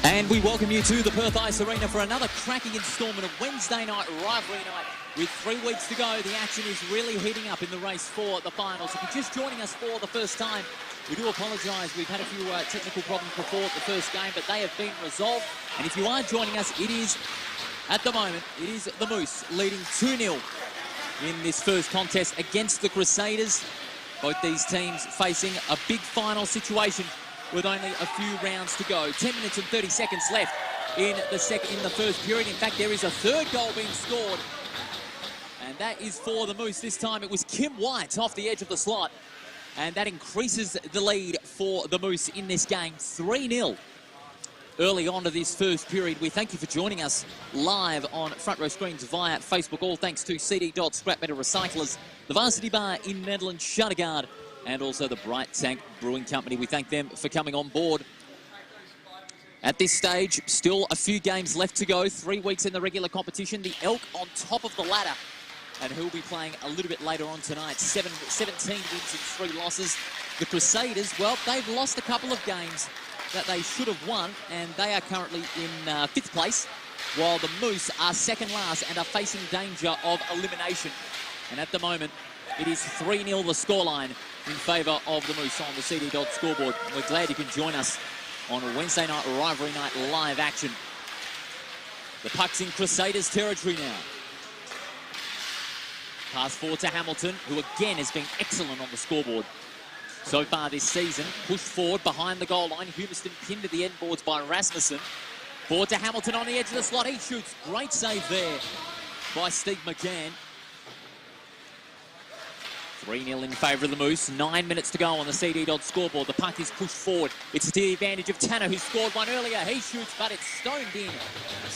And we welcome you to the Perth Ice Arena for another cracking instalment of Wednesday night rivalry night. With 3 weeks to go, the action is really heating up in the race for the finals. If you're just joining us for the first time, we do apologise. We've had a few technical problems before the first game, but they have been resolved. And if you are joining us, it is, at the moment, it is the Moose leading 2-0 in this first contest against the Crusaders. Both these teams facing a big final situation with only a few rounds to go. 10 minutes and 30 seconds left in the first period. In fact, there is a third goal being scored, and that is for the Moose. This time it was Kim White off the edge of the slot, and that increases the lead for the Moose in this game. 3-0 early on to this first period. We thank you for joining us live on front row screens via Facebook. All thanks to CD Dot Scrap Metal Recyclers, the Varsity Bar in Medland, Shutterguard, and also the Bright Tank Brewing Company. We thank them for coming on board. At this stage, still a few games left to go. 3 weeks in the regular competition. The Elk on top of the ladder, and who'll be playing a little bit later on tonight. 17 wins and 3 losses. The Crusaders, well, they've lost a couple of games that they should have won, and they are currently in 5th place, while the Moose are second last and are facing danger of elimination. And at the moment, it is 3-0 the scoreline in favour of the Moose on the CD Dot scoreboard. We're glad you can join us on a Wednesday night rivalry night live action. The puck's in Crusaders territory now. Pass forward to Hamilton, who again has been excellent on the scoreboard so far this season. Pushed forward behind the goal line. Humiston pinned to the end boards by Rasmussen. Forward to Hamilton on the edge of the slot. He shoots. Great save there by Steve McCann. 3-0 in favour of the Moose. 9 minutes to go on the CD Dot scoreboard. The puck is pushed forward. It's to the advantage of Tanner, who scored one earlier. He shoots, but it's stoned in.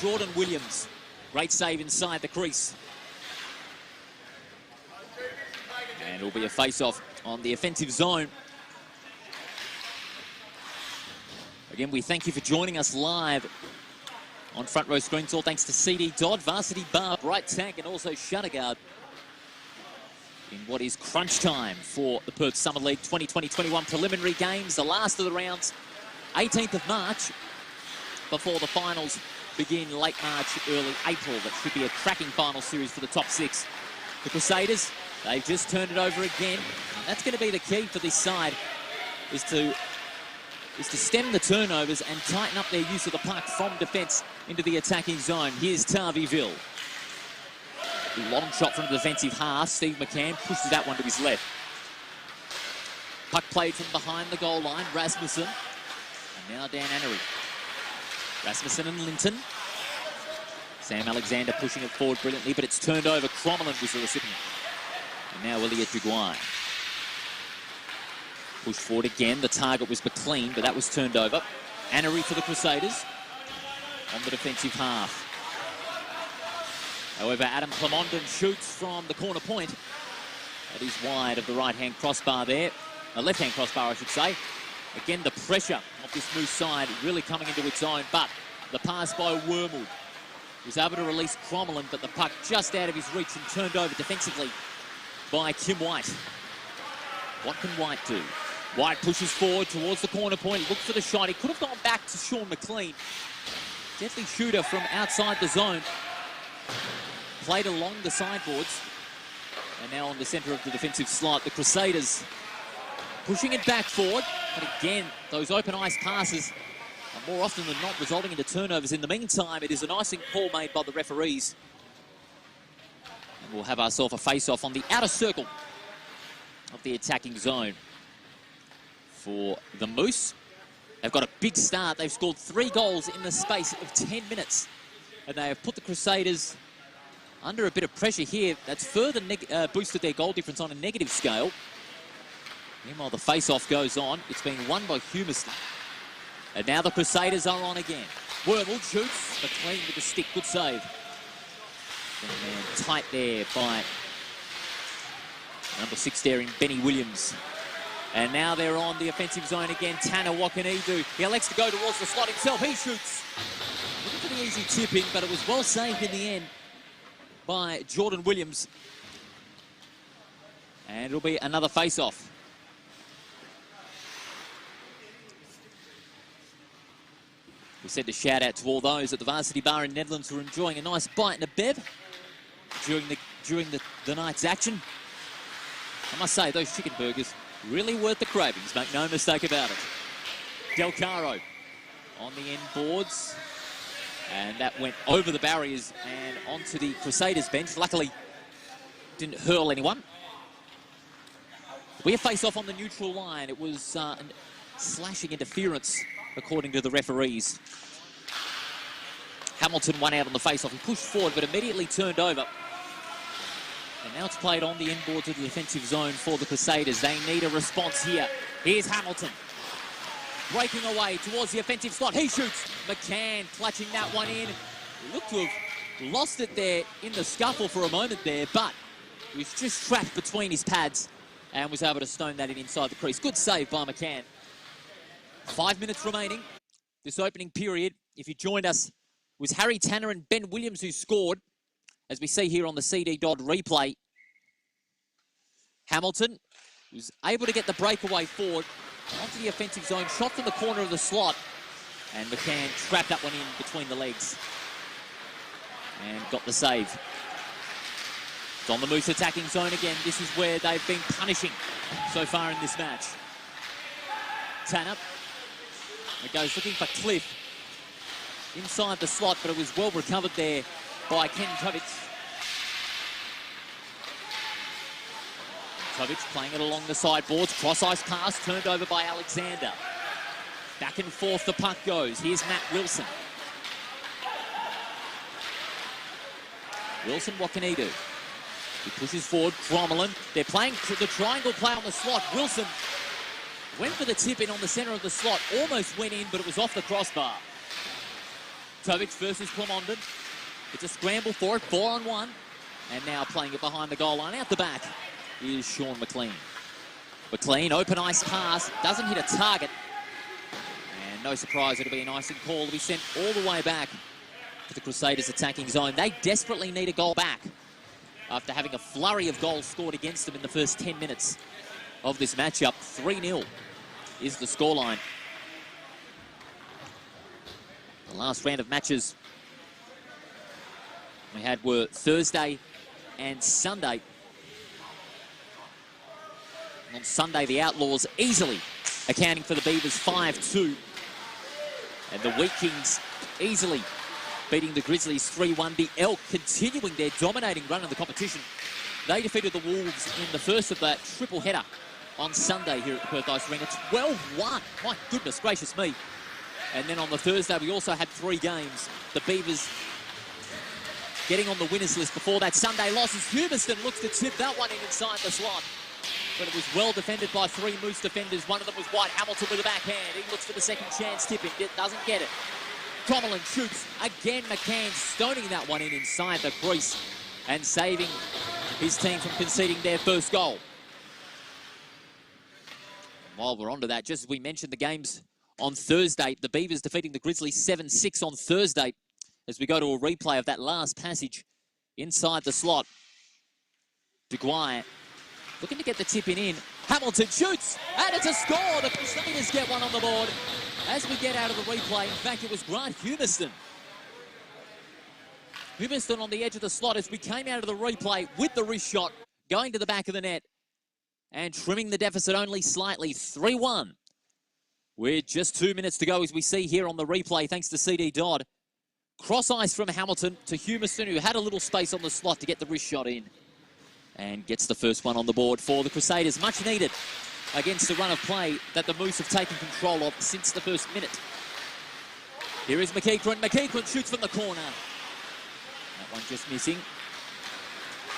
Jordan Williams. Great save inside the crease. And it'll be a face-off on the offensive zone. Again, we thank you for joining us live on front row screens. All thanks to CD Dot, Varsity Bar, Bright Tank, and also Shutterguard in what is crunch time for the Perth Summer League 2020-21 preliminary games. The last of the rounds, 18th of March, before the finals begin late March, early April. That should be a cracking final series for the top 6. The Crusaders, they've just turned it over again. And that's going to be the key for this side, is to stem the turnovers and tighten up their use of the puck from defence into the attacking zone. Here's Tarvyville. Long shot from the defensive half. Steve McCann pushes that one to his left. Puck played from behind the goal line. Rasmussen. And now Dan Annery. Rasmussen and Linton. Sam Alexander pushing it forward brilliantly, but it's turned over. Crommelin was the recipient. And now Elliot Duguay. Push forward again. The target was McLean, but that was turned over. Annery for the Crusaders on the defensive half. However, Adam Clemondon shoots from the corner point. That is wide of the right-hand crossbar there. The left-hand crossbar, I should say. Again, the pressure of this Moose side really coming into its own, but the pass by Wormwood was able to release Crommelin, but the puck just out of his reach and turned over defensively by Kim White. What can White do? White pushes forward towards the corner point, looks for the shot. He could have gone back to Sean McLean. Deadly shooter from outside the zone. Played along the sideboards, and now on the centre of the defensive slot. The Crusaders pushing it back forward, but again, those open ice passes are more often than not resulting into turnovers. In the meantime, it is an icing call made by the referees. And we'll have ourselves a face-off on the outer circle of the attacking zone for the Moose. They've got a big start. They've scored 3 goals in the space of 10 minutes. And they have put the Crusaders under a bit of pressure here. That's further boosted their goal difference on a negative scale. Meanwhile, the face-off goes on. It's been won by Humiston. And now the Crusaders are on again. Wormwood shoots. McLean with the stick. Good save. And tight there by number 6 there in Benny Williams. And now they're on the offensive zone again. Tanner, what can he do? He elects to go towards the slot himself. He shoots. Looking for the easy tip-in, but it was well saved in the end by Jordan Williams. And it'll be another face-off. We send a shout out to all those at the Varsity Bar in Netherlands who are enjoying a nice bite and a bev during the night's action. I must say, those chicken burgers, really worth the cravings, make no mistake about it. Del Caro on the end boards. And that went over the barriers and onto the Crusaders bench. Luckily, didn't hurl anyone. We have face off on the neutral line. It was slashing interference, according to the referees. Hamilton won out on the face-off. He pushed forward, but immediately turned over. And now it's played on the inboards of the defensive zone for the Crusaders. They need a response here. Here's Hamilton. Breaking away towards the offensive slot. He shoots. McCann clutching that one in. He looked to have lost it there in the scuffle for a moment there, but he was just trapped between his pads and was able to stone that in inside the crease. Good save by McCann. 5 minutes remaining. This opening period, if you joined us, was Harry Tanner and Ben Williams who scored, as we see here on the CD Dodd replay. Hamilton was able to get the breakaway forward onto the offensive zone, shot from the corner of the slot, and McCann trapped that one in between the legs and got the save. It's on the Moose attacking zone again. This is where they've been punishing so far in this match. Tanner. It goes looking for Cliff inside the slot, but it was well recovered there by Ken Tovic. Tovic playing it along the sideboards. Cross-ice pass turned over by Alexander. Back and forth the puck goes. Here's Matt Wilson. Wilson, what can he do? He pushes forward. Crommelin. They're playing the triangle play on the slot. Wilson went for the tip in on the centre of the slot. Almost went in, but it was off the crossbar. Tovic versus Clemondon. It's a scramble for it. 4-on-1. And now playing it behind the goal line. Out the back is Sean McLean. McLean, open ice pass. Doesn't hit a target. And no surprise, it'll be an icing call to be sent all the way back to the Crusaders attacking zone. They desperately need a goal back after having a flurry of goals scored against them in the first 10 minutes of this matchup. 3-0 is the scoreline. The last round of matches we had were Thursday and Sunday. And on Sunday, the Outlaws easily accounting for the Beavers 5-2. And the Wheat Kings easily beating the Grizzlies 3-1. The Elk continuing their dominating run in the competition. They defeated the Wolves in the first of that triple header on Sunday here at the Perth Ice Arena. 12-1. My goodness gracious me. And then on the Thursday, we also had 3 games. The Beavers getting on the winners list before that Sunday losses. Humiston looks to tip that one in inside the slot. But it was well defended by 3 Moose defenders. One of them was White Hamilton with a backhand. He looks for the second chance tipping. Doesn't get it. Crommelin shoots. Again, McCann stoning that one in inside the crease and saving his team from conceding their first goal. While we're on to that, just as we mentioned the games on Thursday, the Beavers defeating the Grizzlies 7-6 on Thursday. As we go to a replay of that last passage inside the slot. DeGuire looking to get the tip in. Hamilton shoots, and it's a score. The Crusaders get one on the board. As we get out of the replay, in fact, it was Grant Humiston. Humiston on the edge of the slot as we came out of the replay with the wrist shot, going to the back of the net and trimming the deficit only slightly. 3-1. With just 2 minutes to go as we see here on the replay, thanks to CD Dodd. Cross ice from Hamilton to Humiston, who had a little space on the slot to get the wrist shot in. And gets the first one on the board for the Crusaders. Much needed against the run of play that the Moose have taken control of since the first minute. Here is McEachran. McEachran shoots from the corner. That one just missing.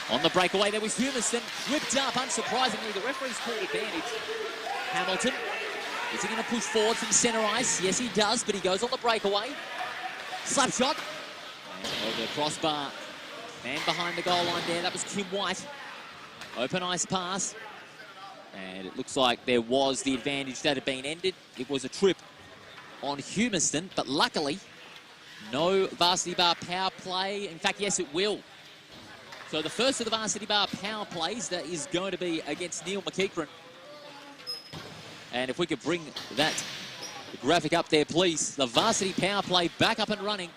On the breakaway, there was Humiston. Whipped up, unsurprisingly. The referee's called advantage. Hamilton. Is he going to push forward from centre ice? Yes, he does, but he goes on the breakaway. Slap shot. And over the crossbar. Man behind the goal line there. That was Kim White. Open ice pass. And it looks like there was the advantage that had been ended. It was a trip on Humiston, but luckily, no Varsity Bar power play. In fact, yes, it will. So the first of the Varsity Bar power plays that is going to be against Neil McEachran. And if we could bring that The graphic up there, please. The varsity power play back up and running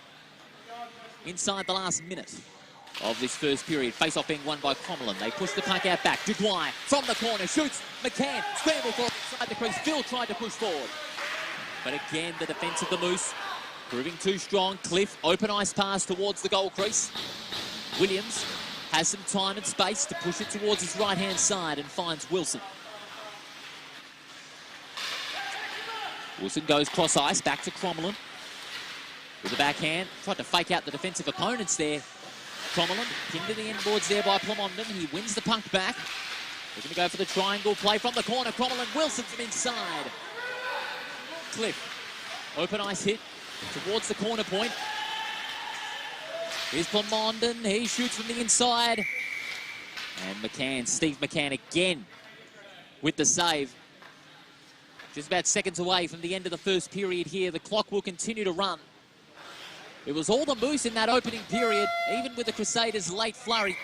inside the last minute of this first period. Face-off being won by Crommelin. They push the puck out back. Duguay from the corner shoots. McCann scramble for inside the crease. Phil tried to push forward. But again, the defence of the Moose proving too strong. Cliff, open ice pass towards the goal crease. Williams has some time and space to push it towards his right-hand side and finds Wilson. Wilson goes cross ice, back to Crommelin. With the backhand, tried to fake out the defensive opponents there. Crommelin pinned to the end boards there by Plumondon. He wins the puck back. They're going to go for the triangle play from the corner. Crommelin, Wilson from inside. Cliff, open ice hit towards the corner point. Here's Plumondon, he shoots from the inside. And McCann, Steve McCann again with the save. Just about seconds away from the end of the first period here. The clock will continue to run. It was all the Moose in that opening period, even with the Crusaders' late flurry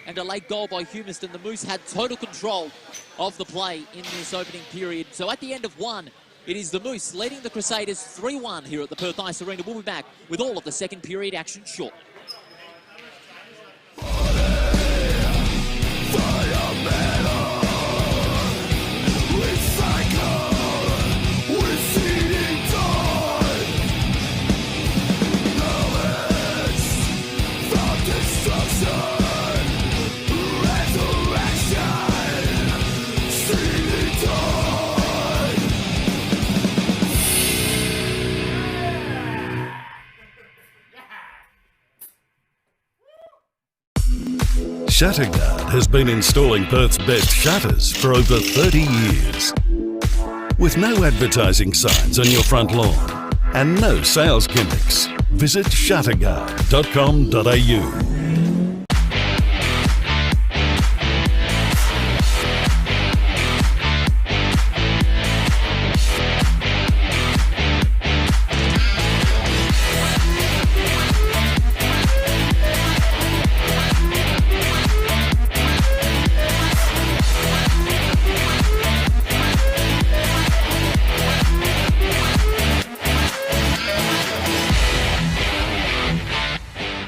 and a late goal by Humiston. The Moose had total control of the play in this opening period. So at the end of one, it is the Moose leading the Crusaders 3-1 here at the Perth Ice Arena. We'll be back with all of the second period action shortly. ShutterGuard has been installing Perth's best shutters for over 30 years. With no advertising signs on your front lawn and no sales gimmicks, visit shutterguard.com.au.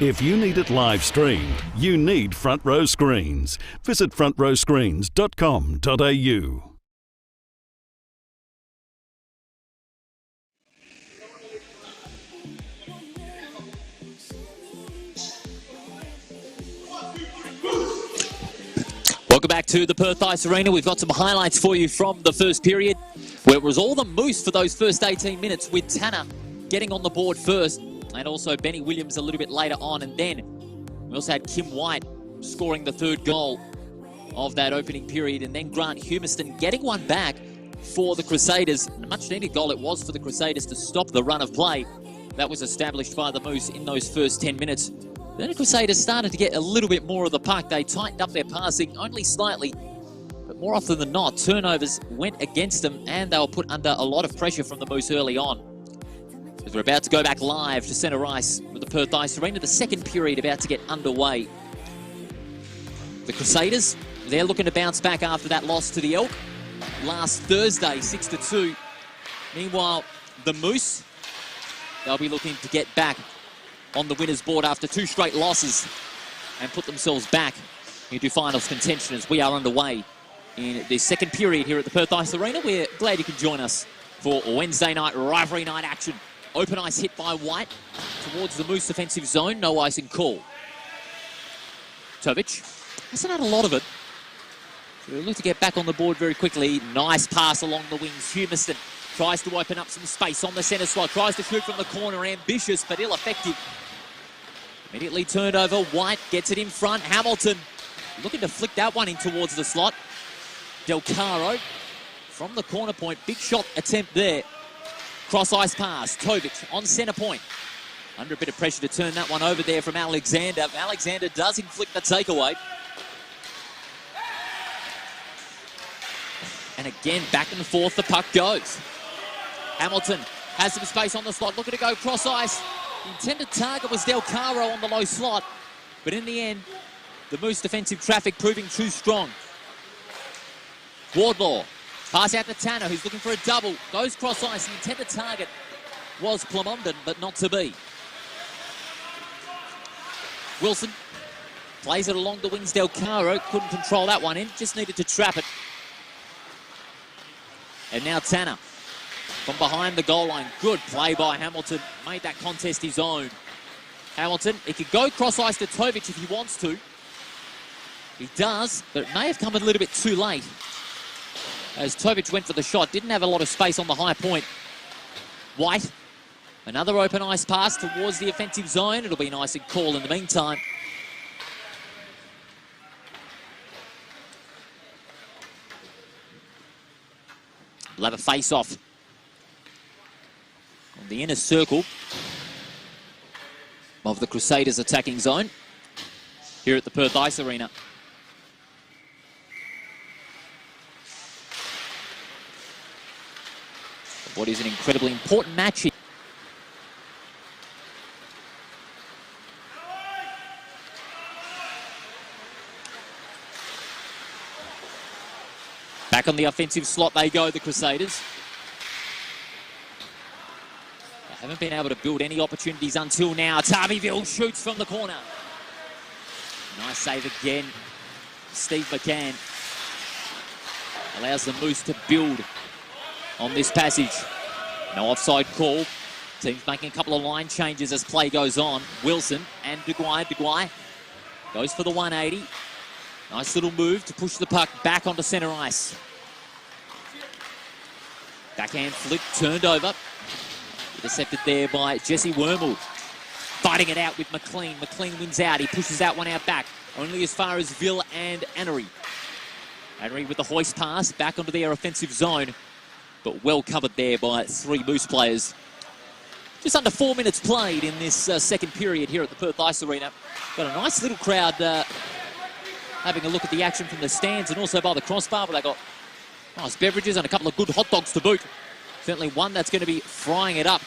If you need it live streamed, you need Front Row Screens. Visit frontrowscreens.com.au. Welcome back to the Perth Ice Arena. We've got some highlights for you from the first period, where it was all the Moose for those first 18 minutes, with Tanner getting on the board first, and also Benny Williams a little bit later on. And then we also had Kim White scoring the third goal of that opening period, and then Grant Humiston getting one back for the Crusaders. A much needed goal it was for the Crusaders to stop the run of play that was established by the Moose in those first 10 minutes. Then the Crusaders started to get a little bit more of the puck. They tightened up their passing only slightly, but more often than not, turnovers went against them, and they were put under a lot of pressure from the Moose early on. As we're about to go back live to centre ice with the Perth Ice Arena, the second period about to get underway. The Crusaders, they're looking to bounce back after that loss to the Elk last Thursday, 6-2. Meanwhile, the Moose, they'll be looking to get back on the winner's board after two straight losses and put themselves back into finals contention as we are underway in the second period here at the Perth Ice Arena. We're glad you can join us for Wednesday night rivalry night action. Open ice hit by White towards the Moose defensive zone. No icing call. Tovic hasn't had a lot of it. So we'll look to get back on the board very quickly. Nice pass along the wings. Humiston tries to open up some space on the centre slot. Tries to shoot from the corner. Ambitious but ill-effective. Immediately turned over. White gets it in front. Hamilton looking to flick that one in towards the slot. Del Caro from the corner point. Big shot attempt there. Cross-ice pass, Tovic on centre point. Under a bit of pressure to turn that one over there from Alexander. Alexander does inflict the takeaway. And again, back and forth the puck goes. Hamilton has some space on the slot, looking to go cross-ice. The intended target was Del Caro on the low slot. But in the end, the Moose defensive traffic proving too strong. Wardlaw Pass out to Tanner, who's looking for a double. Goes cross ice. The intended target was Plumondon, but not to be. Wilson plays it along the wings. Del Caro couldn't control that one in. Just needed to trap it. And now Tanner from behind the goal line. Good play by Hamilton. Made that contest his own. Hamilton, he could go cross ice to Tovic if he wants to. He does, but it may have come a little bit too late. As Tovic went for the shot, didn't have a lot of space on the high point. White, another open ice pass towards the offensive zone. It'll be nice and cool in the meantime. We'll have a face-off on the inner circle of the Crusaders' attacking zone here at the Perth Ice Arena. What is an incredibly important match here. Back on the offensive slot they go, the Crusaders. They haven't been able to build any opportunities until now. Tarbyville shoots from the corner. Nice save again. Steve McCann allows the Moose to build on this passage. No offside call. Team's making a couple of line changes as play goes on. Wilson and Deguay. Deguay goes for the 180. Nice little move to push the puck back onto centre ice. Backhand flick turned over. Intercepted there by Jesse Wormald. Fighting it out with McLean. McLean wins out. He pushes that one out back. Only as far as Ville and Annery. Annery with the hoist pass back onto their offensive zone. But well covered there by three Moose players. Just under 4 minutes played in this second period here at the Perth Ice Arena. Got a nice little crowd having a look at the action from the stands and also by the crossbar, but they got nice beverages and a couple of good hot dogs to boot. Certainly one that's going to be frying it up.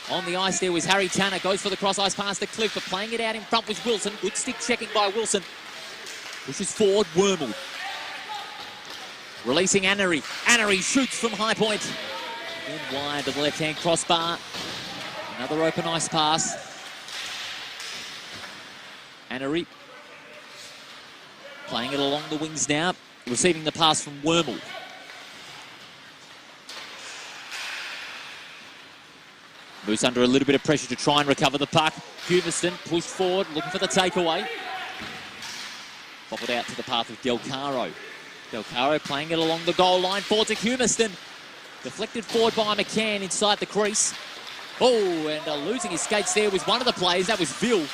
On the ice there was Harry Tanner. Goes for the cross ice pass to Cliff, but playing it out in front was Wilson. Good stick checking by Wilson. Pushes forward, Wormald. Releasing Annery. Annery shoots from high point. In wide to the left-hand crossbar. Another open ice pass. Annery playing it along the wings now. Receiving the pass from Wormald. Moose under a little bit of pressure to try and recover the puck. Humiston pushed forward, looking for the takeaway. Bobbled out to the path of Del Caro. Del Caro playing it along the goal line. Forward to Humiston. Deflected forward by McCann inside the crease. Oh, and losing his skates there was one of the players. That was Ville.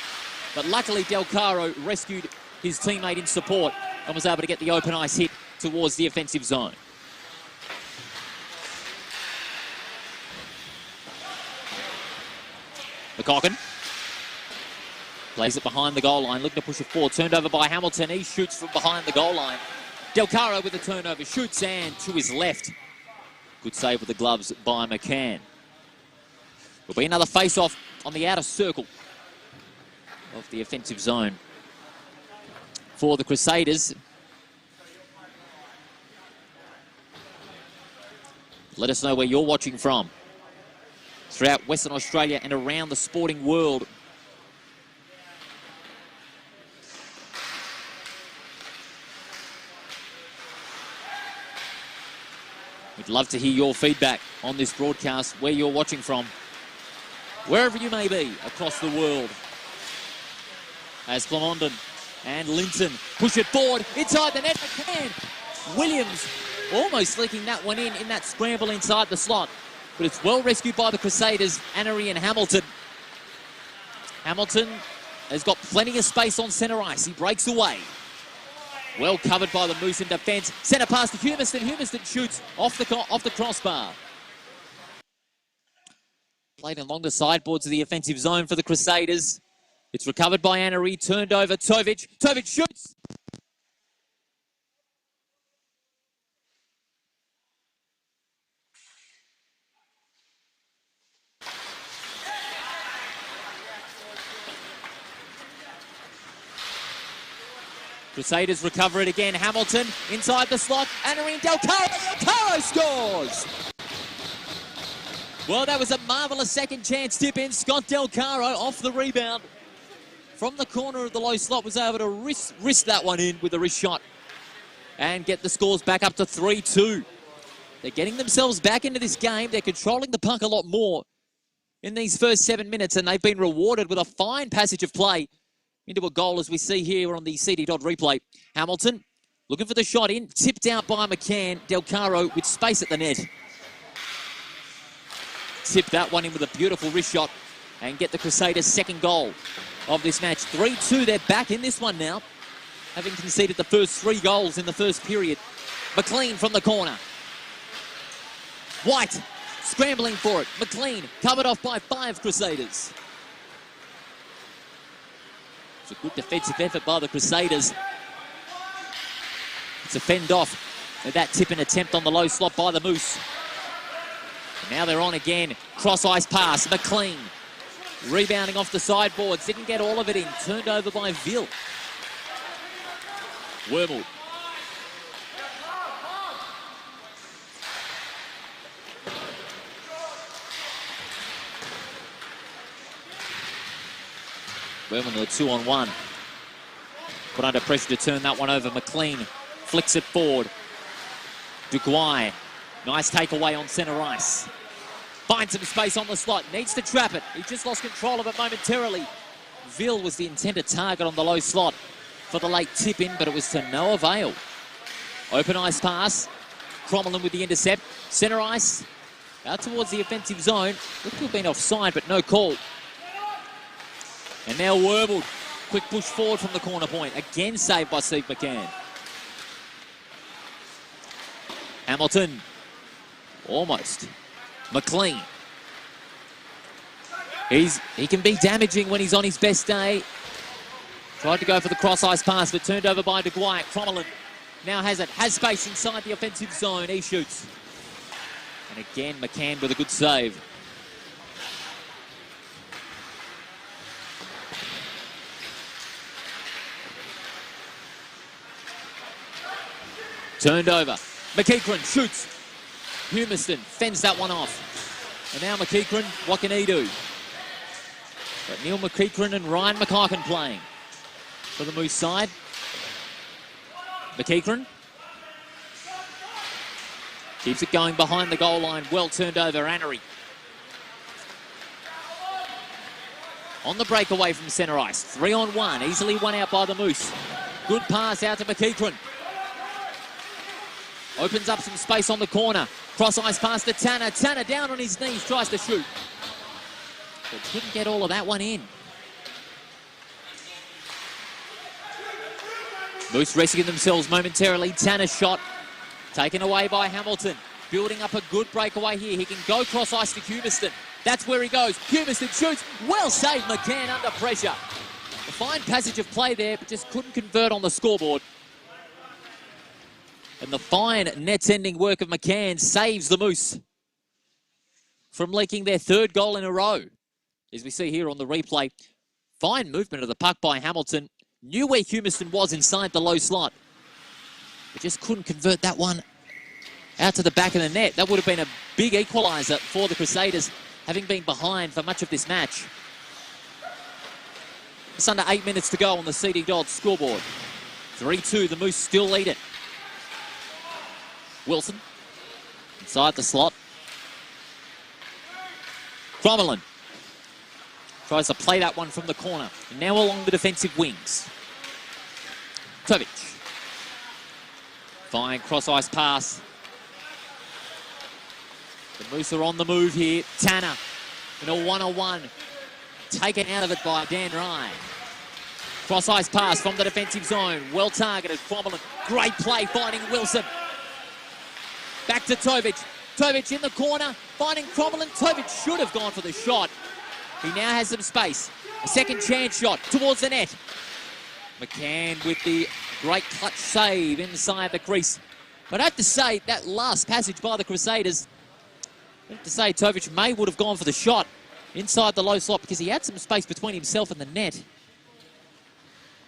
But luckily Del Caro rescued his teammate in support and was able to get the open ice hit towards the offensive zone. McCocken plays it behind the goal line, looking to push it forward. Turned over by Hamilton. He shoots from behind the goal line. Del Caro with the turnover, shoots and to his left. Good save with the gloves by McCann. Will be another face-off on the outer circle of the offensive zone for the Crusaders. Let us know where you're watching from throughout Western Australia and around the sporting world. We'd love to hear your feedback on this broadcast, where you're watching from, wherever you may be across the world. As Plumondon and Linton push it forward inside the net. McCann. Williams almost leaking that one in that scramble inside the slot. But it's well rescued by the Crusaders, Annery and Hamilton. Hamilton has got plenty of space on centre ice. He breaks away. Well covered by the Moose in defence. Centre pass to Humiston. Humiston shoots off the crossbar. Played along the sideboards of the offensive zone for the Crusaders. It's recovered by Annery. Turned over Tovic. Tovic shoots. Crusaders recover it again. Hamilton inside the slot. Anarine Del Caro. Del Caro scores! Well, that was a marvellous second chance tip in. Scott Del Caro off the rebound. From the corner of the low slot was able to wrist that one in with a wrist shot and get the scores back up to 3-2. They're getting themselves back into this game. They're controlling the puck a lot more in these first 7 minutes, and they've been rewarded with a fine passage of play into a goal, as we see here on the CD Dodd replay. Hamilton looking for the shot in, tipped out by McCann. Del Caro with space at the net. Tip that one in with a beautiful wrist shot and get the Crusaders' second goal of this match. 3-2, they're back in this one now, having conceded the first 3 goals in the first period. McLean from the corner. White scrambling for it. McLean covered off by 5 Crusaders. It's a good defensive effort by the Crusaders. It's a fend off with that tip and attempt on the low slot by the Moose. And now they're on again. Cross-ice pass. McLean rebounding off the sideboards. Didn't get all of it in. Turned over by Ville. Wormald. Wormald with a 2-on-1. Put under pressure to turn that one over. McLean flicks it forward. Duguay. Nice takeaway on centre ice. Finds some space on the slot. Needs to trap it. He just lost control of it momentarily. Ville was the intended target on the low slot for the late tip in, but it was to no avail. Open ice pass. Crommelin with the intercept. Centre ice. Out towards the offensive zone. Looked to have been offside, but no call. And now Wormald. Quick push forward from the corner point. Again saved by Steve McCann. Hamilton. Almost. McLean. He can be damaging when he's on his best day. Tried to go for the cross-ice pass, but turned over by Duguay. Crommelin now has it. Has space inside the offensive zone. He shoots. And again, McCann with a good save. Turned over. McEachran shoots. Humiston fends that one off. And now McEachran, what can he do? Got Neil McEachran and Ryan McEachran playing for the Moose side. McEachran keeps it going behind the goal line. Well turned over, Annery. On the breakaway from centre ice. 3-on-1, easily won out by the Moose. Good pass out to McEachran. Opens up some space on the corner. Cross-ice pass to Tanner. Tanner down on his knees, tries to shoot. But couldn't get all of that one in. Moose rescuing themselves momentarily. Tanner's shot taken away by Hamilton. Building up a good breakaway here. He can go cross-ice to Humiston. That's where he goes. Humiston shoots. Well saved, McCann under pressure. A fine passage of play there, but just couldn't convert on the scoreboard. And the fine net-ending work of McCann saves the Moose from leaking their 3rd goal in a row. As we see here on the replay, fine movement of the puck by Hamilton. Knew where Humiston was inside the low slot, but just couldn't convert that one out to the back of the net. That would have been a big equaliser for the Crusaders, having been behind for much of this match. It's under 8 minutes to go on the CD Dodd scoreboard. 3-2, the Moose still lead it. Wilson, inside the slot. Crommelin tries to play that one from the corner. And now along the defensive wings. Tovic. Fine cross-ice pass. The Moose are on the move here. Tanner in a 1-on-1. Taken out of it by Dan Rye. Cross-ice pass from the defensive zone. Well targeted. Crommelin. Great play finding Wilson. Back to Tovic. Tovic in the corner, finding Crommelin. Tovic should have gone for the shot. He now has some space. A second chance shot towards the net. McCann with the great clutch save inside the crease. But I have to say, that last passage by the Crusaders, I have to say Tovic would have gone for the shot inside the low slot because he had some space between himself and the net.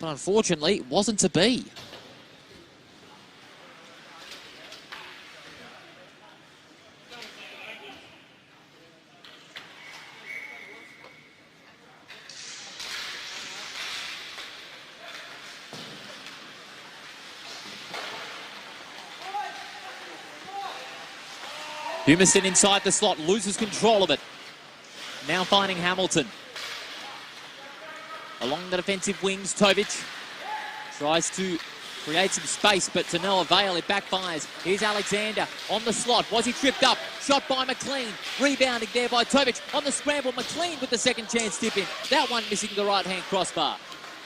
But unfortunately, it wasn't to be. Humiston inside the slot, loses control of it. Now finding Hamilton. Along the defensive wings, Tovic tries to create some space, but to no avail, it backfires. Here's Alexander on the slot. Was he tripped up? Shot by McLean. Rebounding there by Tovic. On the scramble, McLean with the second chance tip in. That one missing the right-hand crossbar.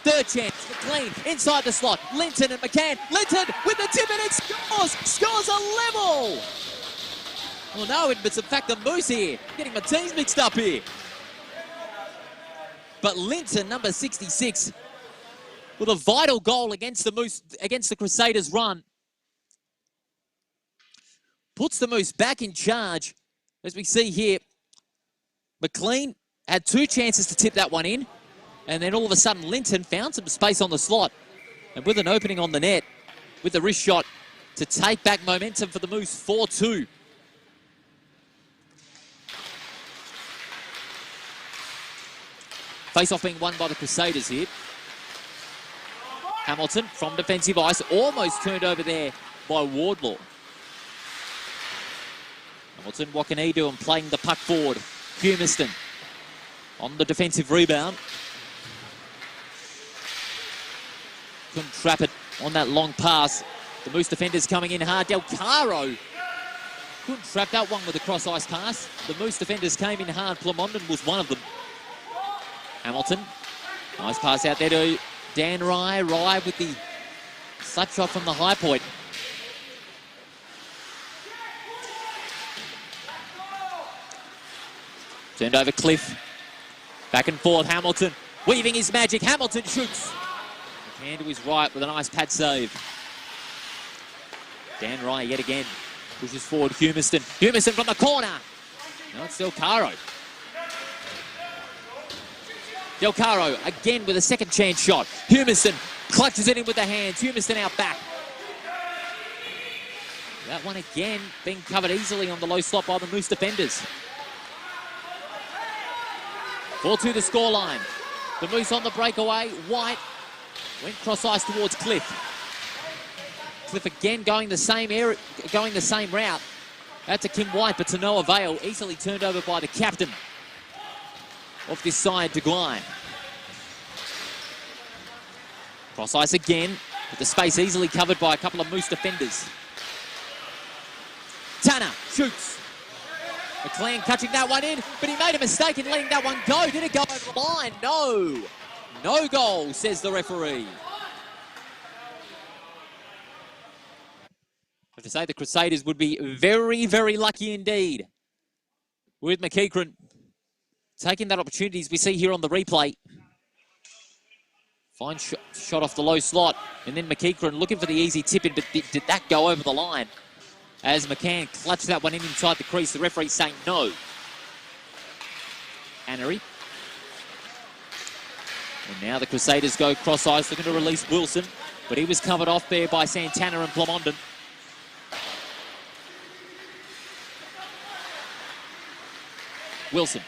Third chance, McLean inside the slot. Linton and McCann. Linton with the tip in, it scores! Scores a level! Well, no, it's in fact the Moose here. Getting my teams mixed up here. But Linton, number 66, with a vital goal against the Moose, against the Crusaders' run, puts the Moose back in charge. As we see here, McLean had 2 chances to tip that one in, and then all of a sudden Linton found some space on the slot, and with an opening on the net, with the wrist shot to take back momentum for the Moose, 4-2. Face-off being won by the Crusaders here. Hamilton from defensive ice, almost turned over there by Wardlaw. Hamilton, what can he do? And playing the puck forward. Humiston on the defensive rebound. Couldn't trap it on that long pass. The Moose defenders coming in hard. Del Caro couldn't trap that one with a cross-ice pass. The Moose defenders came in hard. Plamondon was one of them. Hamilton, nice pass out there to Dan Rye. Rye with the slap shot from the high point. Turned over Cliff. Back and forth, Hamilton weaving his magic. Hamilton shoots. Hand to his right with a nice pad save. Dan Rye yet again pushes forward Humiston. Humiston from the corner. No, it's still Caro. Del Caro again with a second chance shot. Humiston clutches it in with the hands. Humiston out back. That one again being covered easily on the low slot by the Moose defenders. 4-2 the scoreline. The Moose on the breakaway. White went cross ice towards Cliff. Cliff again going the same area, going the same route. That's a King White, but to no avail. Easily turned over by the captain. Off this side, Deguy. Cross ice again, with the space easily covered by a couple of Moose defenders. Tanner shoots. McLean catching that one in, but he made a mistake in letting that one go. Did it go over the line? No. No goal, says the referee. I have to say the Crusaders would be very, very lucky indeed with McEachran taking that opportunity, as we see here on the replay. Fine shot off the low slot. And then McEachran looking for the easy tip in, but did that go over the line? As McCann clutched that one in inside the crease. The referee saying no. Annery. And now the Crusaders go cross ice, looking to release Wilson. But he was covered off there by Santana and Plamondon. Wilson.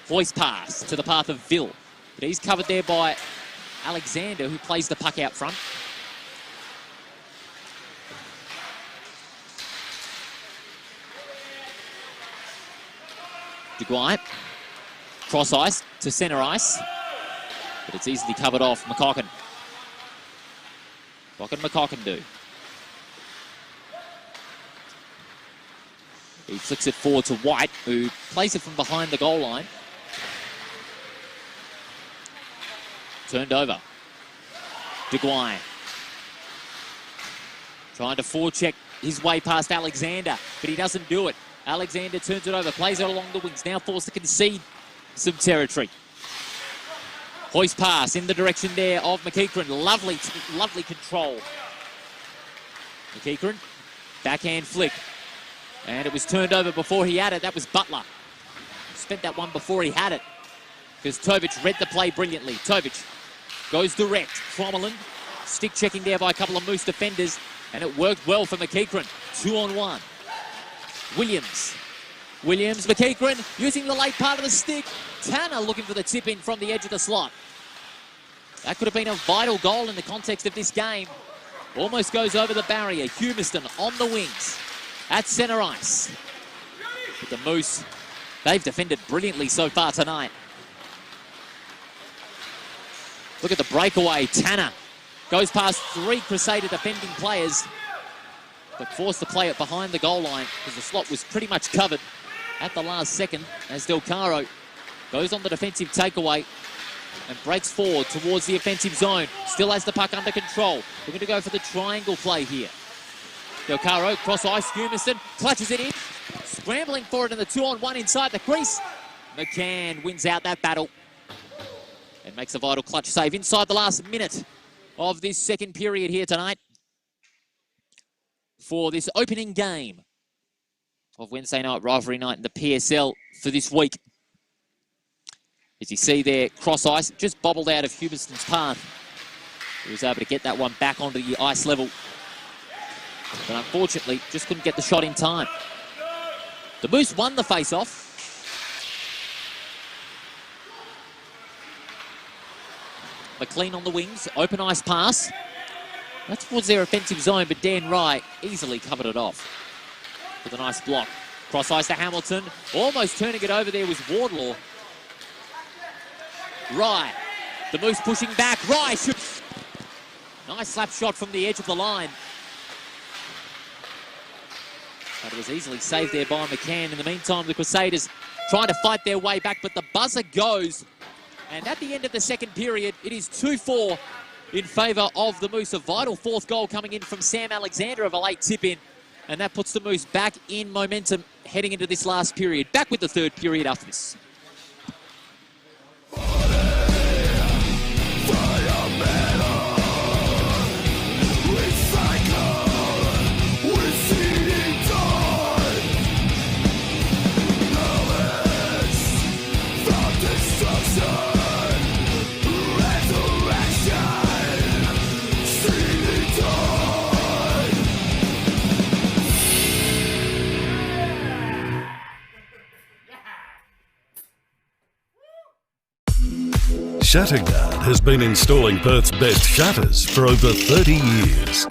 Voice pass to the path of Ville. But he's covered there by Alexander, who plays the puck out front. Deguy. Cross ice to centre ice. But it's easily covered off. McCocken. What can McCocken do? He flicks it forward to White, who plays it from behind the goal line. Turned over. Deguy. Trying to forecheck his way past Alexander, but he doesn't do it. Alexander turns it over, plays it along the wings, now forced to concede some territory. Hoist pass in the direction there of McEachran. Lovely control. McEachran, backhand flick. And it was turned over before he had it. That was Butler. Spent that one before he had it, because Tovic read the play brilliantly. Tovic Goes direct. Crommelin, stick checking there by a couple of Moose defenders, and it worked well for McEachran. 2-on-1. Williams, McEachran using the late part of the stick. Tanner looking for the tip in from the edge of the slot. That could have been a vital goal in the context of this game. Almost goes over the barrier. Humiston on the wings at centre ice. But the Moose, they've defended brilliantly so far tonight. Look at the breakaway. Tanner goes past 3 Crusader defending players, but forced to play it behind the goal line because the slot was pretty much covered at the last second as Del Caro goes on the defensive takeaway and breaks forward towards the offensive zone. Still has the puck under control. We're going to go for the triangle play here. Del Caro, cross ice, Humiston clutches it in, scrambling for it in the 2-on-1 inside the crease. McCann wins out that battle and makes a vital clutch save inside the last minute of this second period here tonight for this opening game of Wednesday night rivalry night in the PSL for this week. As you see there, cross ice, just bobbled out of Humiston's path. He was able to get that one back onto the ice level, but unfortunately just couldn't get the shot in time. The Moose won the face-off. McLean on the wings, open ice pass. That's towards their offensive zone, but Dan Rye easily covered it off with a nice block. Cross ice to Hamilton, almost turning it over there was Wardlaw. Rye, the Moose pushing back. Rye shoots. Nice slap shot from the edge of the line. But it was easily saved there by McCann. In the meantime, the Crusaders trying to fight their way back, but the buzzer goes. And at the end of the second period, it is 2-4 in favour of the Moose. A vital fourth goal coming in from Sam Alexander of a late tip-in. And that puts the Moose back in momentum heading into this last period. Back with the third period after this. Shatterguard has been installing Perth's best shutters for over 30 years.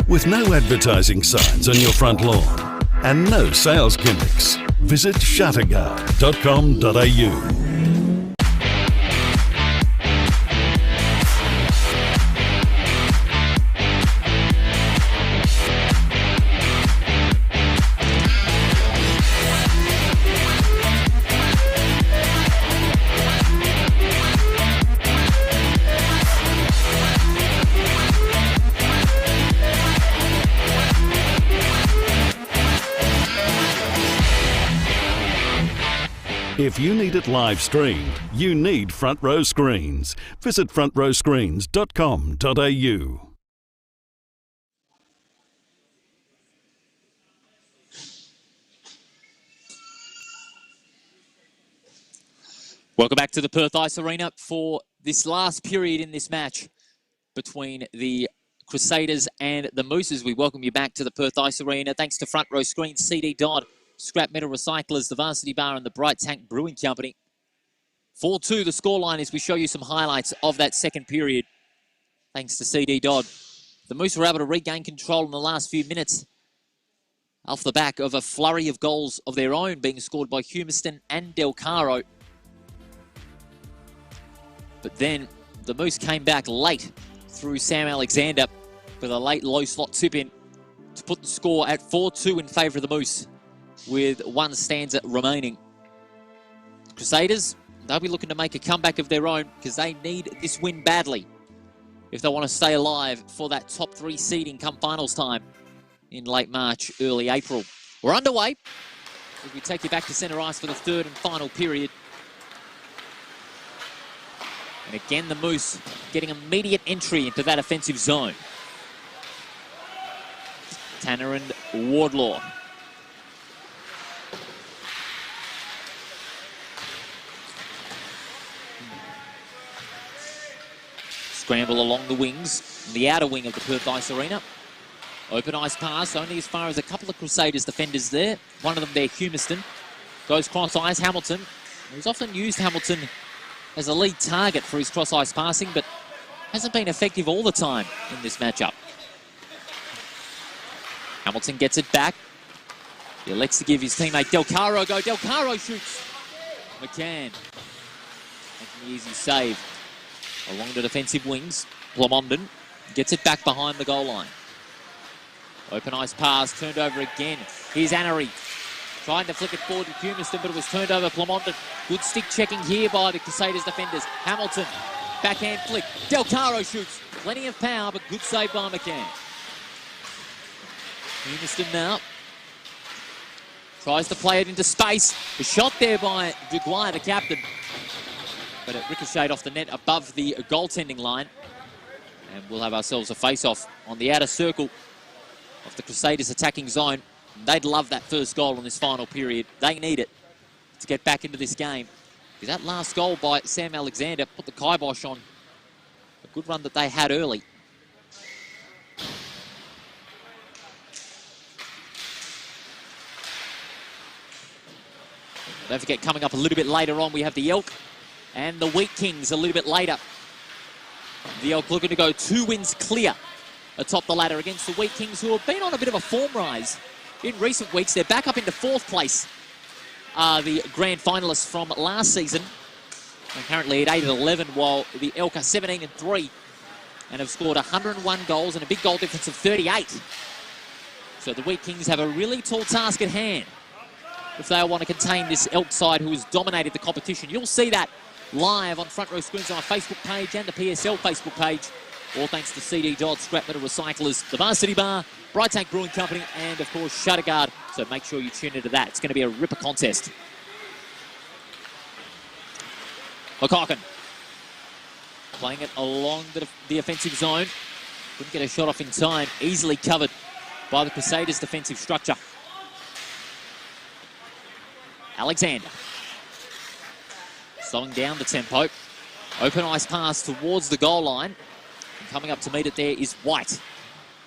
With no advertising signs on your front lawn and no sales gimmicks, visit shatterguard.com.au. If you need it live streamed, you need Front Row Screens. Visit frontrowscreens.com.au. Welcome back to the Perth Ice Arena for this last period in this match between the Crusaders and the Mooses. We welcome you back to the Perth Ice Arena. Thanks to Front Row Screens, CD Dodd, Scrap Metal Recyclers, the Varsity Bar and the Bright Tank Brewing Company. 4-2 the scoreline as we show you some highlights of that second period. Thanks to CD Dodd. The Moose were able to regain control in the last few minutes off the back of a flurry of goals of their own being scored by Humiston and Del Caro. But then the Moose came back late through Sam Alexander with a late low slot tip in to put the score at 4-2 in favour of the Moose with one stanza remaining. Crusaders, they'll be looking to make a comeback of their own because they need this win badly if they want to stay alive for that top 3 seeding come finals time in late March, early April. We're underway as we take you back to centre ice for the third and final period. And again, the Moose getting immediate entry into that offensive zone. Tanner and Wardlaw. Scramble along the wings, the outer wing of the Perth Ice Arena. Open ice pass, only as far as a couple of Crusaders defenders there. One of them there, Humiston. Goes cross ice, Hamilton. He's often used Hamilton as a lead target for his cross ice passing, but hasn't been effective all the time in this matchup. Hamilton gets it back. He elects to give his teammate Del Caro a go. Del Caro shoots. McCann making the easy save along the defensive wings. Plamondon gets it back behind the goal line. Open ice pass, turned over again. Here's Annery trying to flick it forward to Humiston, but it was turned over Plamondon. Good stick checking here by the Crusaders defenders. Hamilton, backhand flick. Del Caro shoots. Plenty of power, but good save by McCann. Humiston now tries to play it into space. A shot there by Duguay, the captain, but it ricocheted off the net above the goaltending line. And we'll have ourselves a face-off on the outer circle of the Crusaders attacking zone. They'd love that first goal in this final period. They need it to get back into this game. Because that last goal by Sam Alexander put the kibosh on a good run that they had early. Don't forget, coming up a little bit later on, we have the Elk and the Wheat Kings a little bit later. The Elk looking to go 2 wins clear atop the ladder against the Wheat Kings, who have been on a bit of a form rise in recent weeks. They're back up into 4th place, the grand finalists from last season. And currently at 8-11, while the Elk are 17-3 and have scored 101 goals and a big goal difference of 38. So the Wheat Kings have a really tall task at hand if they want to contain this Elk side who has dominated the competition. You'll see that live on Front Row Screens on our Facebook page and the PSL Facebook page. All thanks to CD Dodd, Scrap Metal Recyclers, the Varsity Bar, Bright Tank Brewing Company, and of course Shutterguard. So make sure you tune into that. It's going to be a ripper contest. McCocken playing it along the offensive zone. Couldn't get a shot off in time. Easily covered by the Crusaders' defensive structure. Alexander slowing down the tempo. Open ice pass towards the goal line. And coming up to meet it there is White.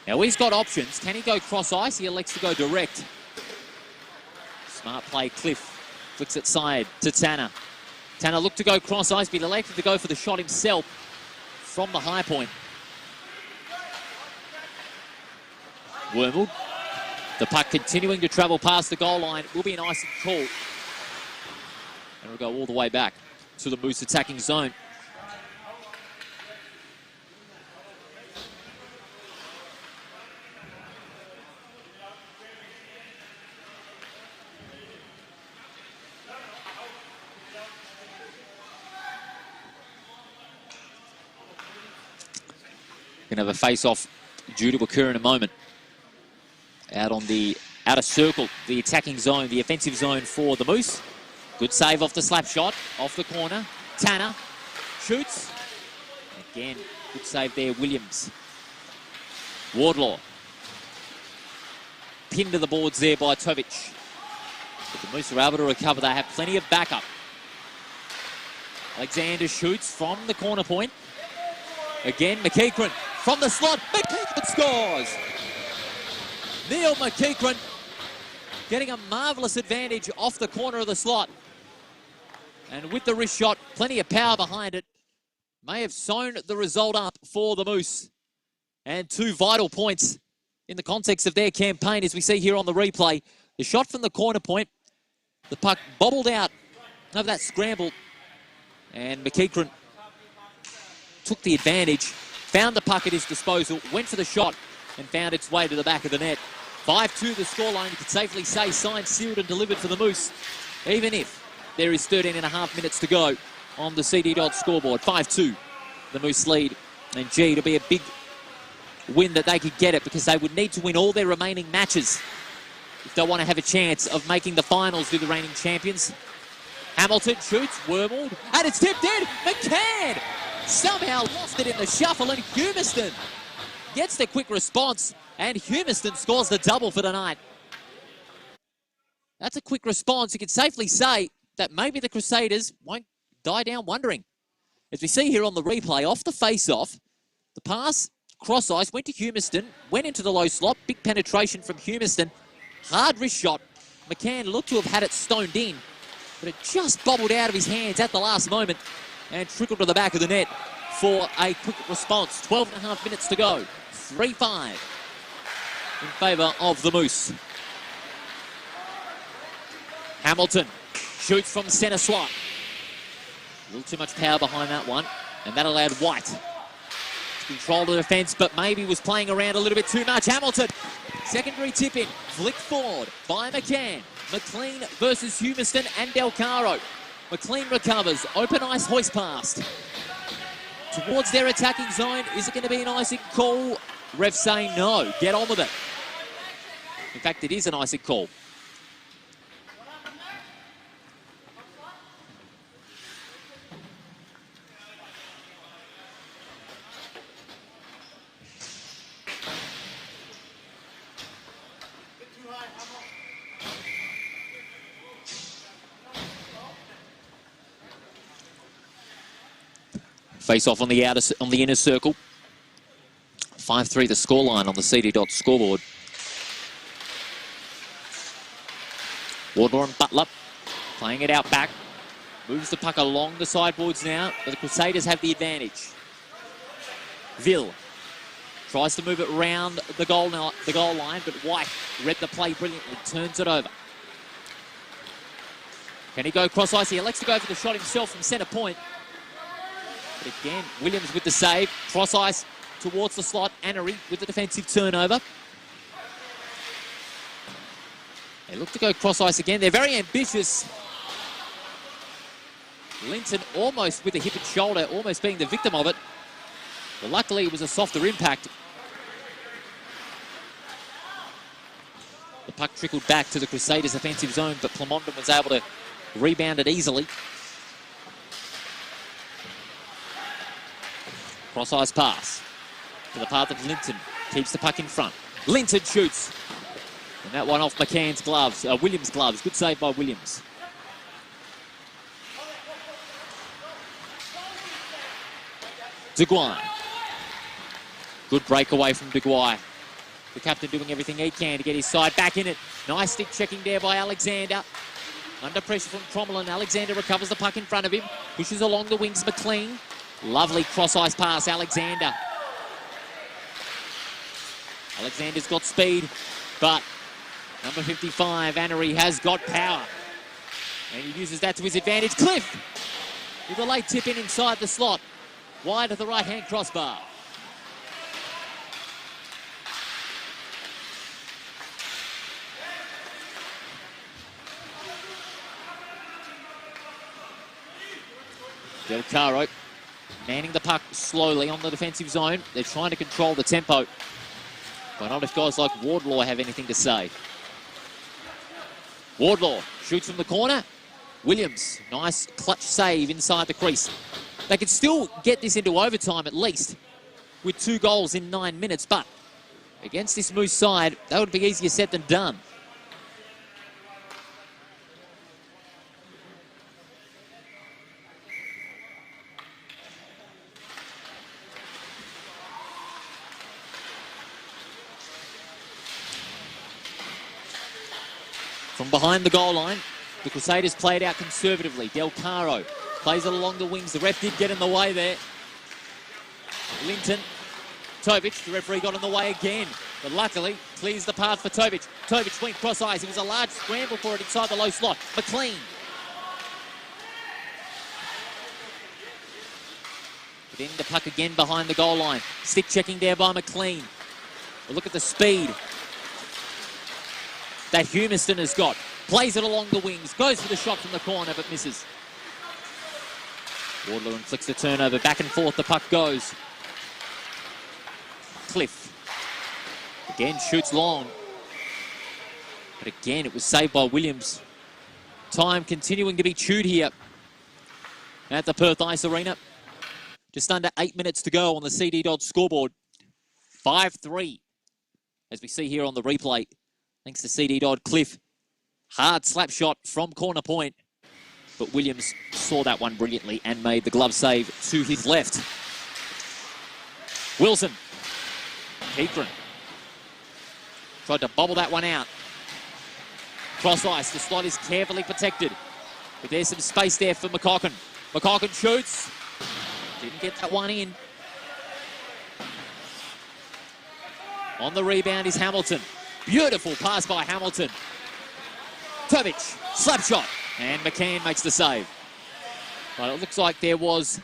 Now he's got options. Can he go cross ice? He elects to go direct. Smart play, Cliff. Flicks it side to Tanner. Tanner looked to go cross ice, but elected to go for the shot himself from the high point. Wormwood. The puck continuing to travel past the goal line. It will be an icing call. And we'll go all the way back to the Moose attacking zone. Going to have a face-off due to occur in a moment. Out on the outer circle, the attacking zone, the offensive zone for the Moose. Good save off the slap shot, off the corner. Tanner shoots. Again, good save there, Williams. Wardlaw. Pinned to the boards there by Tovic. But the Moose are able to recover. They have plenty of backup. Alexander shoots from the corner point. Again, McEachran from the slot. McEachran scores! Neil McEachran getting a marvellous advantage off the corner of the slot. And with the wrist shot, plenty of power behind it. May have sewn the result up for the Moose. And 2 vital points in the context of their campaign, as we see here on the replay. The shot from the corner point. The puck bobbled out over that scramble. And McEachran took the advantage, found the puck at his disposal, went for the shot, and found its way to the back of the net. 5-2 the scoreline. You could safely say signed, sealed, and delivered for the Moose, even if there is 13.5 minutes to go on the CD Dodd scoreboard. 5-2, the Moose lead. And gee, it'll be a big win that they could get it, because they would need to win all their remaining matches if they want to have a chance of making the finals with the reigning champions. Hamilton shoots, Wormald, and it's tipped in. McCann somehow lost it in the shuffle, and Humiston gets the quick response, and Humiston scores the double for tonight. That's a quick response. You could safely say that maybe the Crusaders won't die down wondering. As we see here on the replay, off the face-off, The pass, cross ice, went to Humiston, went into the low slot, big penetration from Humiston, hard wrist shot. McCann looked to have had it stoned in, but it just bobbled out of his hands at the last moment and trickled to the back of the net for a quick response. 12.5 minutes to go. 3-5 in favour of the Moose. Hamilton shoots from centre slot. A little too much power behind that one, and that allowed White to control the defence, but maybe was playing around a little bit too much. Hamilton, secondary tip in, flicked forward by McCann. McLean versus Humiston and Del Caro. McLean recovers, open ice hoist past. Towards their attacking zone, is it going to be an icing call? Refs saying no, get on with it. In fact, it is an icing call. Face off on the inner circle. 5-3 the scoreline on the CD Dot scoreboard. Wardlaw and Butler playing it out back. Moves the puck along the sideboards now, but the Crusaders have the advantage. Ville tries to move it round the goal line, but White read the play brilliantly, turns it over. Can he go cross ice? He elects to go for the shot himself from centre point. But again, Williams with the save. Cross ice towards the slot. Annery with the defensive turnover. They look to go cross ice again. They're very ambitious. Linton almost with a hip and shoulder, almost being the victim of it. But luckily it was a softer impact. The puck trickled back to the Crusaders' offensive zone, but Plamondon was able to rebound it easily. Cross ice pass to the path of Linton. Keeps the puck in front. Linton shoots. And that one off McCann's gloves, Williams' gloves. Good save by Williams. Deguy. Good breakaway from Deguy. The captain doing everything he can to get his side back in it. Nice stick checking there by Alexander. Under pressure from Cromwell. Alexander recovers the puck in front of him. Pushes along the wings, McLean. Lovely cross-ice pass, Alexander. Alexander's got speed, but number 55, Annery, has got power. And he uses that to his advantage. Cliff with a late tip in inside the slot. Wide of the right-hand crossbar. Del Caro manning the puck slowly on the defensive zone. They're trying to control the tempo. But not if guys like Wardlaw have anything to say. Wardlaw shoots from the corner. Williams, nice clutch save inside the crease. They could still get this into overtime at least with 2 goals in 9 minutes, but against this Moose side, that would be easier said than done. From behind the goal line, the Crusaders play it out conservatively. Del Caro plays it along the wings. The ref did get in the way there. Linton, Tovic, the referee got in the way again, but luckily clears the path for Tovic. Tovic went cross ice. It was a large scramble for it inside the low slot. McLean. But in the puck again behind the goal line. Stick checking there by McLean. But look at the speed that Humiston has got. Plays it along the wings. Goes for the shot from the corner, but misses. Wardlaw inflicts the turnover. Back and forth the puck goes. Cliff. Again shoots long. But again, it was saved by Williams. Time continuing to be chewed here at the Perth Ice Arena. Just under 8 minutes to go on the CD Dodd scoreboard. 5-3, as we see here on the replay. Thanks to CD Dodd. Cliff, hard slap shot from corner point. But Williams saw that one brilliantly and made the glove save to his left. Wilson. Keekren. Tried to bobble that one out. Cross ice. The slot is carefully protected. But there's some space there for McCocken. McCocken shoots. Didn't get that one in. On the rebound is Hamilton. Beautiful pass by Hamilton. Tovic, slap shot. And McCann makes the save. But it looks like there was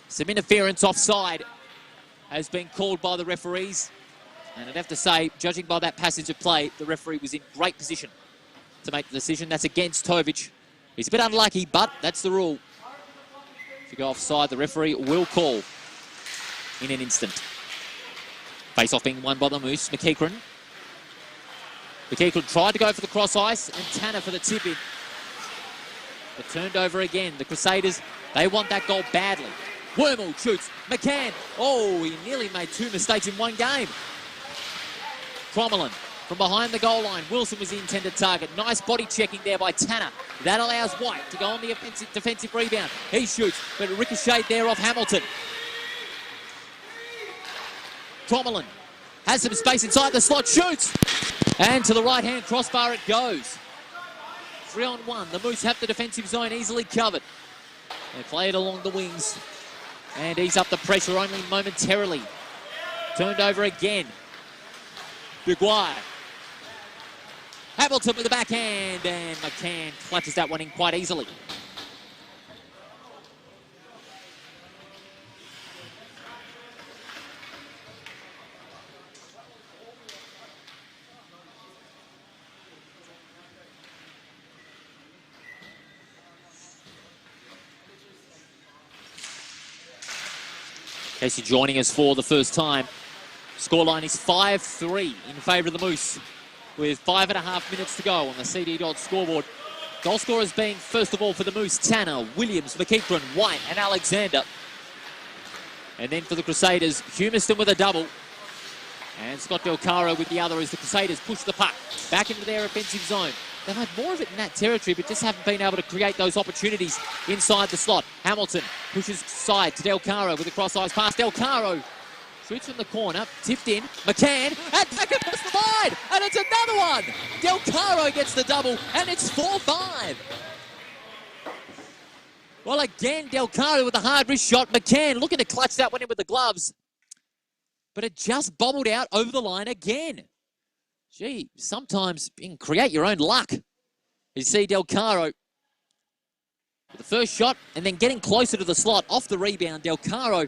some interference offside has been called by the referees. And I'd have to say, judging by that passage of play, the referee was in great position to make the decision. That's against Tovic. He's a bit unlucky, but that's the rule. If you go offside, the referee will call in an instant. Face-off being won by the Moose. McEachran. McEachran tried to go for the cross ice, and Tanner for the tip-in. But turned over again. The Crusaders, they want that goal badly. Wormel shoots. McCann. Oh, he nearly made two mistakes in one game. Crommelin from behind the goal line. Wilson was the intended target. Nice body checking there by Tanner. That allows White to go on the defensive rebound. He shoots, but ricocheted there off Hamilton. Crommelin has some space inside the slot. Shoots! And to the right-hand crossbar it goes. 3-on-1. The Moose have the defensive zone easily covered. They play it along the wings. And ease up the pressure only momentarily. Turned over again. Maguire. Hamilton with the backhand, and McCann clutches that one in quite easily. In case you're joining us for the first time, scoreline is 5-3 in favour of the Moose, with 5.5 minutes to go on the CD Dodd scoreboard. Goal scorers being, first of all, for the Moose, Tanner, Williams, McEachran, White and Alexander. And then for the Crusaders, Humiston with a double. And Scott Del Caro with the other as the Crusaders push the puck back into their offensive zone. They've had more of it in that territory, but just haven't been able to create those opportunities inside the slot. Hamilton pushes side to Del Caro with a cross-ice pass. Del Caro shoots from the corner, tipped in. McCann, and back across the line, and it's another one. Del Caro gets the double, and it's 4-5. Well, again, Del Caro with a hard wrist shot. McCann looking to clutch that one in with the gloves, but it just bobbled out over the line again. Gee, sometimes you can create your own luck. You see Del Caro with the first shot and then getting closer to the slot off the rebound. Del Caro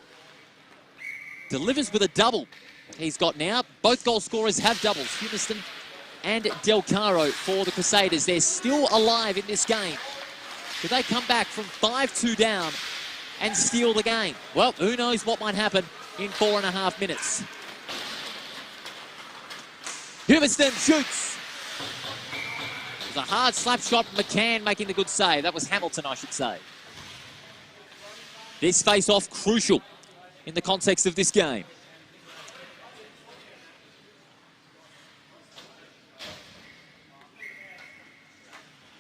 delivers with a double. He's got now. Both goal scorers have doubles. Humiston and Del Caro for the Crusaders. They're still alive in this game. Could they come back from 5-2 down and steal the game? Well, who knows what might happen in 4.5 minutes. Humiston shoots. It was a hard slap shot. McCann making the good save. That was Hamilton, I should say. This face-off crucial in the context of this game.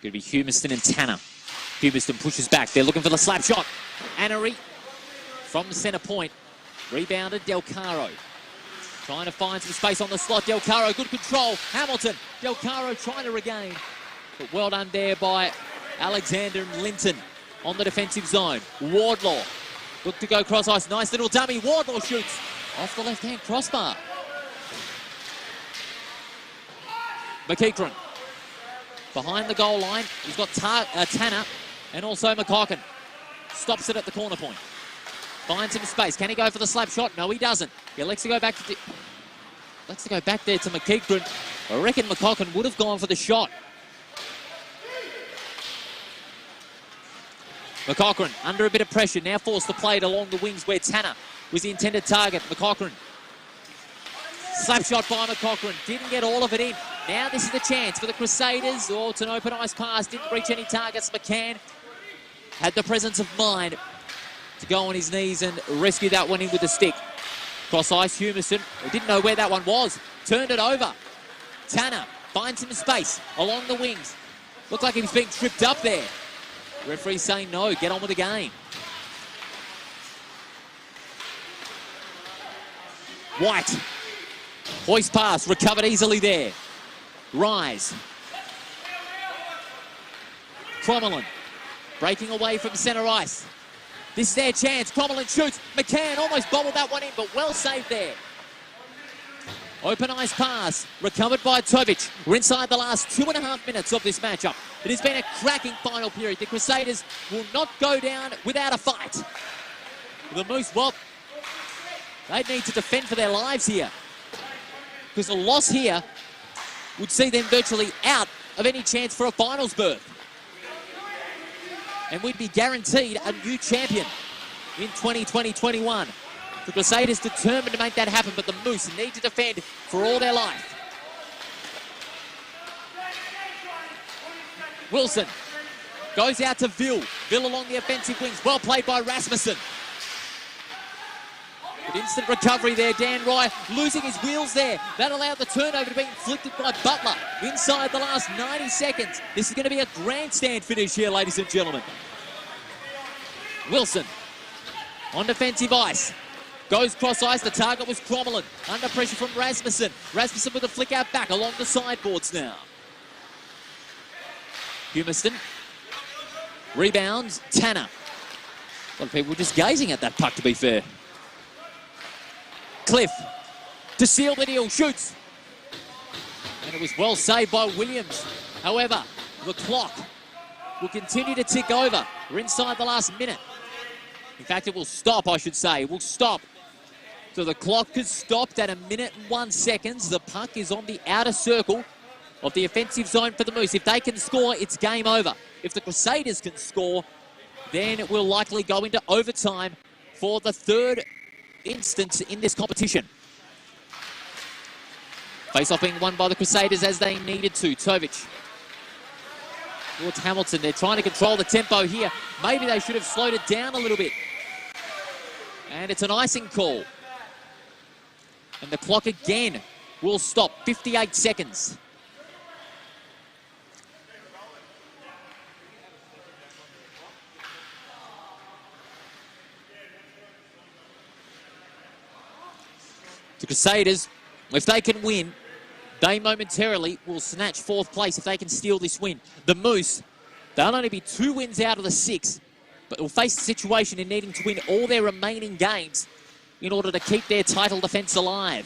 Going to be Humiston and Tanner. Humiston pushes back. They're looking for the slap shot. Annery from the centre point. Rebounded Del Caro. Trying to find some space on the slot. Del Caro, good control. Hamilton. Del Caro trying to regain. But well done there by Alexander and Linton on the defensive zone. Wardlaw. Look to go cross ice. Nice little dummy. Wardlaw shoots off the left-hand crossbar. McEachran. Behind the goal line. He's got Tanner and also McCocken. Stops it at the corner point. Finds some space. Can he go for the slap shot? No, he doesn't. He elects to go back to there to McEachran. I reckon McCocken would have gone for the shot. McCocken under a bit of pressure. Now forced to play it along the wings where Tanner was the intended target. McCocken. Slap shot by McCocken. Didn't get all of it in. Now this is the chance for the Crusaders. Oh, it's an open ice pass. Didn't reach any targets. McCann had the presence of mind to go on his knees and rescue that one in with the stick. Cross ice, Humiston. He didn't know where that one was. Turned it over. Tanner finds some space along the wings. Looked like he was being tripped up there. Referee saying no, get on with the game. White. Hoist pass, recovered easily there. Rise. Crommelin breaking away from centre ice. This is their chance. Crommelin shoots. McCann almost bobbled that one in, but well saved there. Open ice pass, recovered by Tovic. We're inside the last 2.5 minutes of this matchup. It has been a cracking final period. The Crusaders will not go down without a fight. The Moose, well, they need to defend for their lives here, because a loss here would see them virtually out of any chance for a finals berth. And we'd be guaranteed a new champion in 2020-21. The Crusaders determined to make that happen, but the Moose need to defend for all their life. Wilson goes out to Vill. Vill along the offensive wings. Well played by Rasmussen. An instant recovery there, Dan Rye losing his wheels there. That allowed the turnover to be inflicted by Butler inside the last 90 seconds. This is going to be a grandstand finish here, ladies and gentlemen. Wilson on defensive ice. Goes cross ice. The target was Crommelin. Under pressure from Rasmussen. Rasmussen with a flick out back along the sideboards now. Humiston. Rebounds. Tanner. A lot of people just gazing at that puck, to be fair. Cliff to seal the deal, shoots. And it was well saved by Williams. However, the clock will continue to tick over. We're inside the last minute. In fact, it will stop, I should say. It will stop. So the clock has stopped at 1 minute and 1 second. The puck is on the outer circle of the offensive zone for the Moose. If they can score, it's game over. If the Crusaders can score, then it will likely go into overtime for the third instance in this competition. Face-off being won by the Crusaders as they needed to. Tovic towards Hamilton. They're trying to control the tempo here. Maybe they should have slowed it down a little bit. And it's an icing call. And the clock again will stop. 58 seconds. The Crusaders, if they can win, they momentarily will snatch fourth place if they can steal this win. The Moose, they'll only be 2 wins out of the 6, but will face the situation in needing to win all their remaining games in order to keep their title defence alive.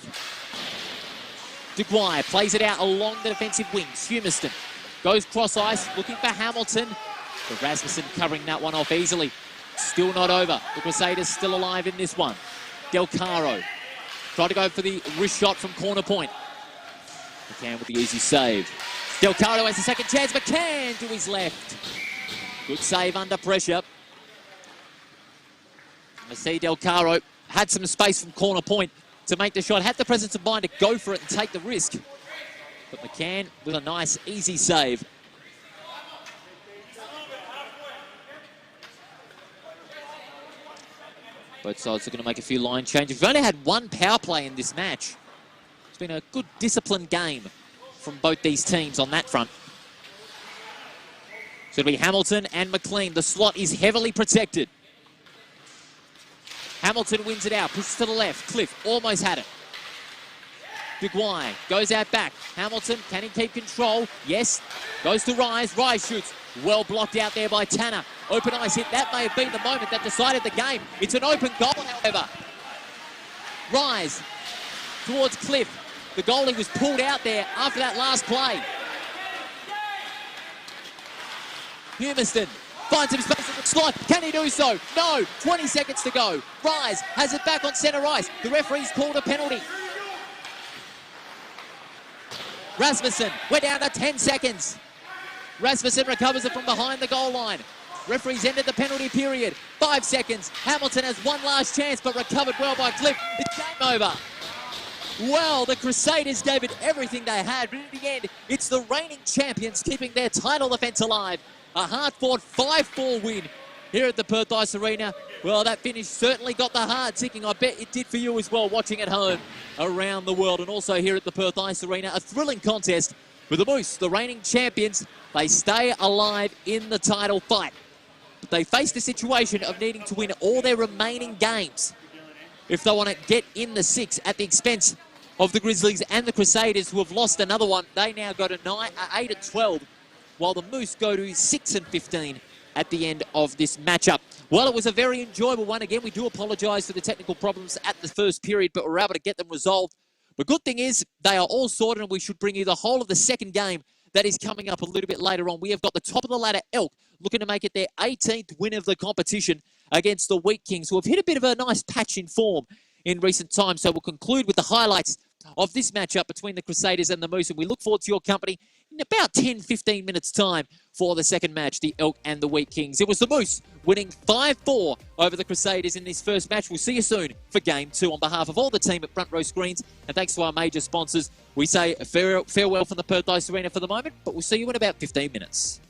Degwire plays it out along the defensive wings. Humiston goes cross ice, looking for Hamilton. But Rasmussen covering that one off easily. Still not over. The Crusaders still alive in this one. Del Caro tried to go for the wrist shot from corner point. McCann with the easy save. Del Caro has a second chance. McCann to his left. Good save under pressure. I see Del Caro had some space from corner point to make the shot. Had the presence of mind to go for it and take the risk. But McCann with a nice, easy save. Both sides are going to make a few line changes. We've only had 1 power play in this match. It's been a good disciplined game from both these teams on that front. So it'll be Hamilton and McLean. The slot is heavily protected. Hamilton wins it out, pushes to the left. Cliff almost had it. Degwire goes out back. Hamilton, can he keep control? Yes. Goes to Rise. Rise shoots. Well blocked out there by Tanner. Open ice hit. That may have been the moment that decided the game. It's an open goal, however. Rise towards Cliff. The goalie was pulled out there after that last play. Humiston finds some space in the slot. Can he do so? No. 20 seconds to go. Rise has it back on centre ice. The referee's called a penalty. Rasmussen, we're down to 10 seconds. Rasmussen recovers it from behind the goal line. Referee's ended the penalty period. 5 seconds. Hamilton has one last chance, but recovered well by Cliff. It's game over. Well, the Crusaders gave it everything they had, but in the end, it's the reigning champions keeping their title defence alive. A hard-fought 5-4 win here at the Perth Ice Arena. Well, that finish certainly got the heart ticking. I bet it did for you as well, watching at home around the world. And also here at the Perth Ice Arena, a thrilling contest with the Moose, the reigning champions. They stay alive in the title fight. But they face the situation of needing to win all their remaining games if they want to get in the 6 at the expense of the Grizzlies and the Crusaders, who have lost another one. They now go to 8-12, while the Moose go to 6-15 at the end of this matchup. Well, it was a very enjoyable one. Again, we do apologise for the technical problems at the first period, but we're able to get them resolved. The good thing is they are all sorted, and we should bring you the whole of the second game that is coming up a little bit later on. We have got the top of the ladder Elk looking to make it their 18th win of the competition against the Wheat Kings, who have hit a bit of a nice patch in form in recent times. So we'll conclude with the highlights of this matchup between the Crusaders and the Moose, and we look forward to your company in about 10-15 minutes time for the second match, the Elk and the Wheat Kings. It was the Moose winning 5-4 over the Crusaders in this first match. We'll see you soon for Game 2. On behalf of all the team at Front Row Screens, and thanks to our major sponsors, we say farewell from the Perth Ice Arena for the moment, but we'll see you in about 15 minutes.